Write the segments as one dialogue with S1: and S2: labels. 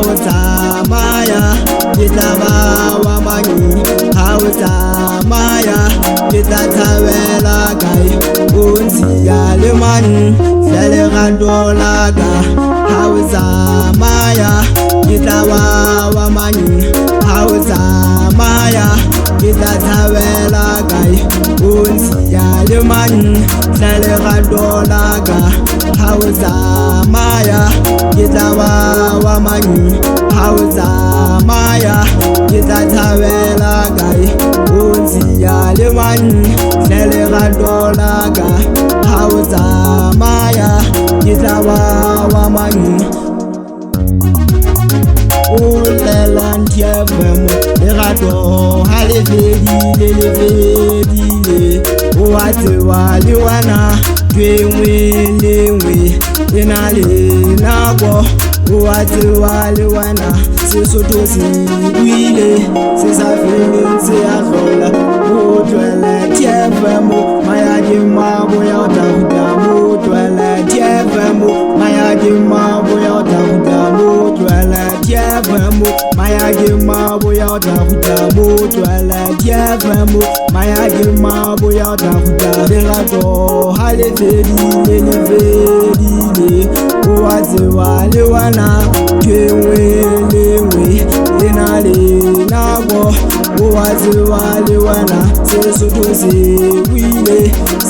S1: o tsamaya ke tla ba wa manying, ha o tsamaya ke tla thabela kae o ntshiya le mane hle lerato la ka. Ha o tsamaya ke tla ba wa manying, ha o tsamaya ke tla thabela kae o ntshiya le mane hle lerato la ka. Ha o tsamaya ke tla ba wa manying, ha o tsamaya ke tla thabela kae o ntshiya le mane hle lerato la ka. Ha o tsamaya ke tla ba wa manying. O lela NTFM lerato ha le fedile o a tseba le wena nngwe le nngwe e na le nako. O a tseba le wena Sesotho se buile se sa feleng se a hlola. O tlohele NTFM mayadima boya o tla ruta mo. O tlohele NTFM mayadima boya o tla ruta mo. O tlohele NTFM mayadima boya o tla ruta mo. O tlohele NTFM mayadima boya o tla ruta. Lerato ha le fedile o a tseba le wena nngwe le nngwe e na le nako. O a tseba le wena Sesotho se buile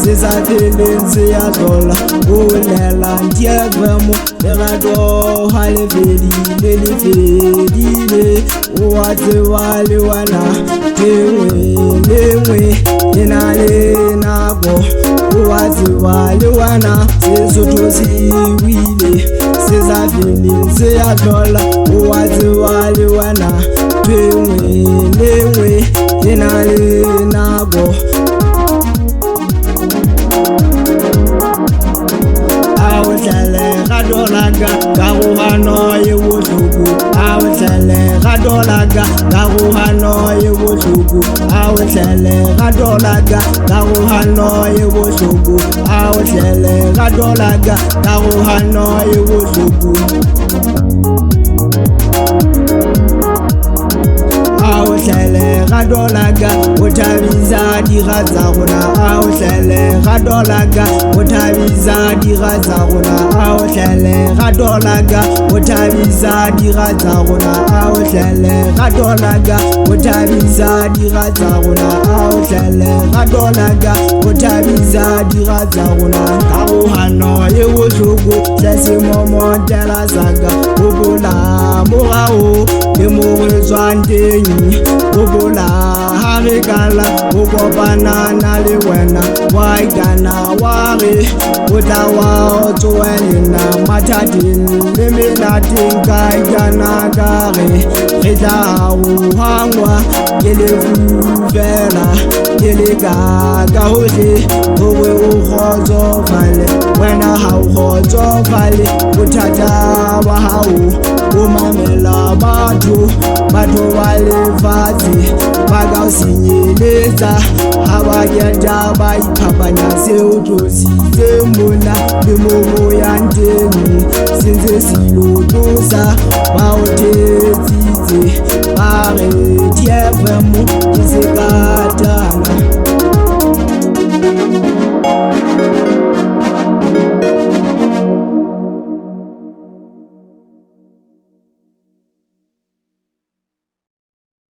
S1: se sa feleng se a hlola. O lela NTFM lerato ha le fedile o a tseba le wena nngwe le nngwe e na le nako. O a tseba le wena Sesotho se buile se sa feleng se a hlola. O a tseba le wena nngwe le nngwe e na le nako. A o hlele lerato la ka karohano e bohloko. A o hlele lerato la ka karohano e bohloko. A o hlele lerato la ka karohano e bohloko. A o hlele lerato la ka karohano e bohloko. A o hlele lerato la ka o thabisa dira tsa rona. A o hlele lerato la ka o thabisa dira tsa rona. A o hlele lerato la ka o thabisa dira tsa rona. A o hlele lerato la ka o thabisa dira tsa rona. A o hlele lerato la ka o thabisa dira tsa rona. Karohano e bohloko hle se momotela saka. Hopola morao le mo re tswang teng. Hopola ha re kala o kopana na le wena wa ikana wa re o tla wa o tsoelena mathateng le menateng ka ikana ka re re tla o hangwa ke lefu fela ke le ka hohle hore o kgotsofale. Wena ha o kgotsofale bothata ba hao o mamela batho ba lefatshe ba ka o senyeletsa. Ha ba keta ba iphapanya seo tlositse mona le mo o yang teng se ntse se lotosa ba o thetsitse ba re NTFM ke se